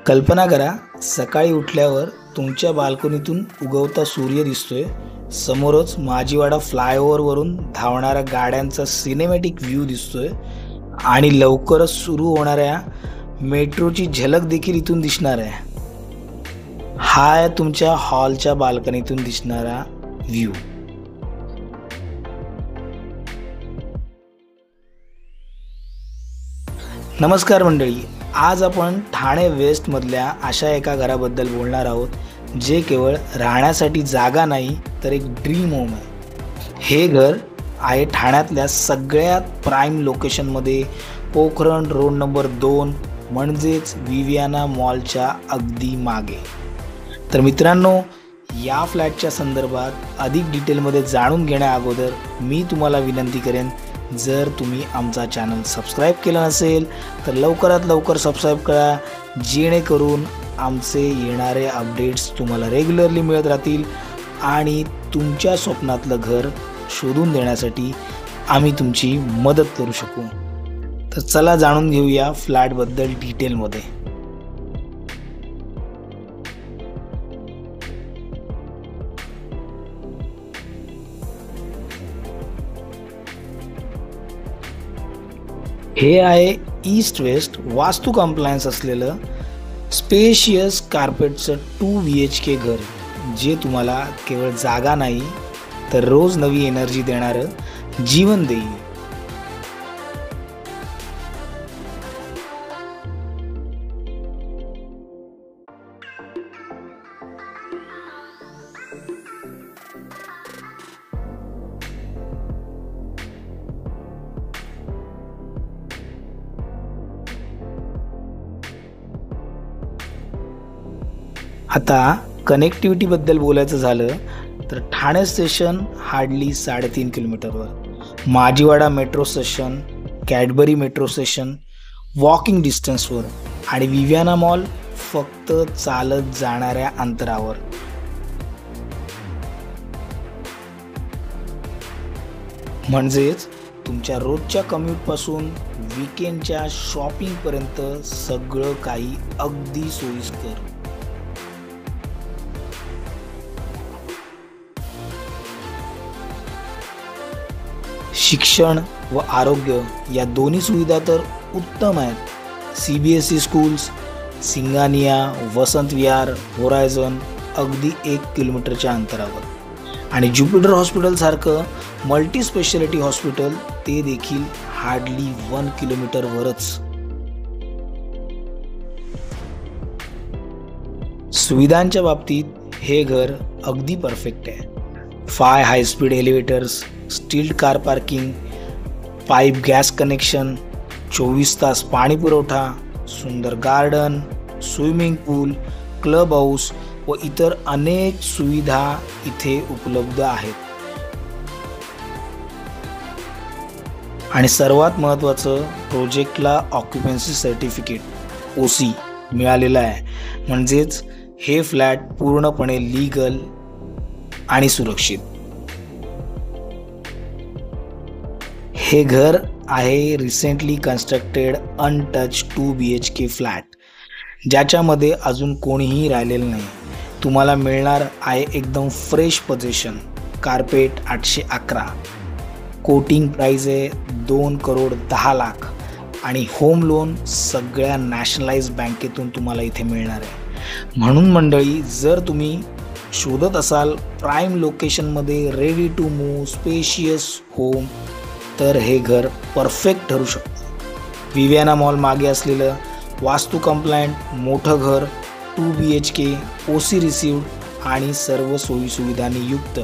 कल्पना करा, सकाळी उठल्यावर तुमच्या बाल्कनीतून उगवता सूर्य दिसतोय, समोरच माझीवाडा फ्लायओव्हरवरून धावणाऱ्या गाड्यांचा सिनेमॅटिक व्ह्यू दिसतोय आणि लवकरच सुरू होणाऱ्या मेट्रोची झलक देखील इथून दिसणार आहे. हा आहे तुमच्या हॉलच्या बाल्कनीतून दिसणारा व्ह्यू. नमस्कार मंडळी, आज आपण ठाणे वेस्टमधल्या अशा एका घराबद्दल बोलणार आहोत, जे केवळ राहण्यासाठी जागा नाही तर एक ड्रीम होम आहे. हे घर आहे ठाण्यातल्या सगळ्यात प्राईम लोकेशनमध्ये, पोखरण रोड नंबर 2 म्हणजेच विवियाना मॉलच्या अगदी मागे. तर मित्रांनो, या फ्लॅटच्या संदर्भात अधिक डिटेलमध्ये जाणून घेण्या अगोदर मी तुम्हाला विनंती करेन, जर तुम्ही आमचा चॅनल सबस्क्राईब केला नसेल तर लवकरात लवकर सबस्क्राईब करा, जेणेकरून आमचे येणारे अपडेट्स तुम्हाला रेग्युलरली मिळत राहतील आणि तुमच्या स्वप्नातलं घर शोधून देण्यासाठी आम्ही तुमची मदत करू शकू. तर चला जाणून घेऊया फ्लॅटबद्दल डिटेलमध्ये. हे आहे ईस्ट वेस्ट वास्तू कंप्लायन्स असलेलं स्पेशियस कार्पेटचं 2 BHK घर, जे तुम्हाला केवळ जागा नाही तर रोज नवी एनर्जी देणारं जीवन देईल. आता कनेक्टिव्हिटीबद्दल बोलायचं झालं तर ठाणे स्टेशन हार्डली 3.5 किलोमीटरवर, Majiwada metro station, Cadbury metro station walking डिस्टन्सवर आणि विवियाना मॉल फक्त चालत जाणाऱ्या अंतरावर. म्हणजेच तुमच्या रोजच्या कम्यूटपासून वीकेंडच्या शॉपिंगपर्यंत सगळं काही अगदी सोयीस्कर. शिक्षण व आरोग्य या दोन्ही सुविधा तर उत्तम आहेत. CBSE schools, Singhania, Vasant Vihar, horizon अगदी 1 किलोमीटरच्या अंतरावर आणि ज्युपिटर हॉस्पिटलसारखं मल्टी स्पेशालिटी हॉस्पिटल ते देखील हार्डली 1 किलोमीटरवरच. सुविधांच्या बाबतीत हे घर अगदी परफेक्ट आहे. 5 high speed elevators, stilt car parking, pipe gas connection, 24 तास पाणी पुरवठा, सुंदर garden, swimming pool, club house व इतर अनेक सुविधा इथे उपलब्ध आहेत. आणि सर्वात महत्त्वाचं, प्रोजेक्टला ऑक्युपन्सी सर्टिफिकेट OC मिळालेलं आहे. म्हणजेच हे फ्लॅट पूर्णपणे लीगल आणि सुरक्षित. हे घर आहे recently constructed untouch 2 BHK flat, ज्याच्यामध्ये अजून कोणीही राहिलेलं नाही. तुम्हाला मिळणार आहे एकदम fresh position. Carpet 811, quoting price आहे 2,10,00,000 आणि होम लोन सगळ्या नॅशनलाइज बँकेतून तुम्हाला इथे मिळणार आहे. म्हणून मंडळी, जर तुम्ही शोधत असाल प्राईम लोकेशनमध्ये ready to move spacious home, तर हे घर परफेक्ट ठरू शकतं. विवियाना मॉल मागे असलेलं वास्तू कंप्लायंट मोठं घर, 2 BHK, OC रिसिव्ड आणि सर्व सोयीसुविधांनी युक्त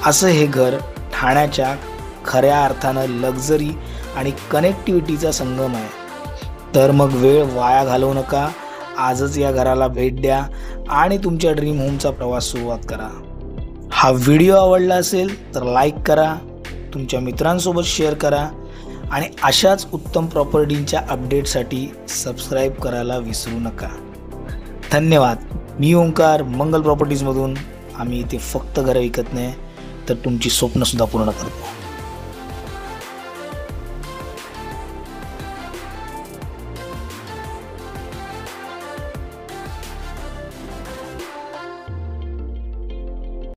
असं हे घर ठाण्याच्या खऱ्या अर्थानं लक्झरी आणि कनेक्टिव्हिटीचा संगम आहे. तर मग वेळ वाया घालवू नका, आजच या घराला भेट द्या आणि तुमच्या ड्रीम होमचा प्रवास सुरुवात करा. हा व्हिडिओ आवडला असेल तर लाईक करा, तुमच्या मित्रांसोबत शेअर करा आणि अशाच उत्तम प्रॉपर्टींच्या अपडेटसाठी सबस्क्राईब करायला विसरू नका. धन्यवाद. मी ओंकार, मंगल प्रॉपर्टीजमधून. आम्ही इथे फक्त घरं विकत नाही तर तुमची स्वप्नसुद्धा पूर्ण करतो.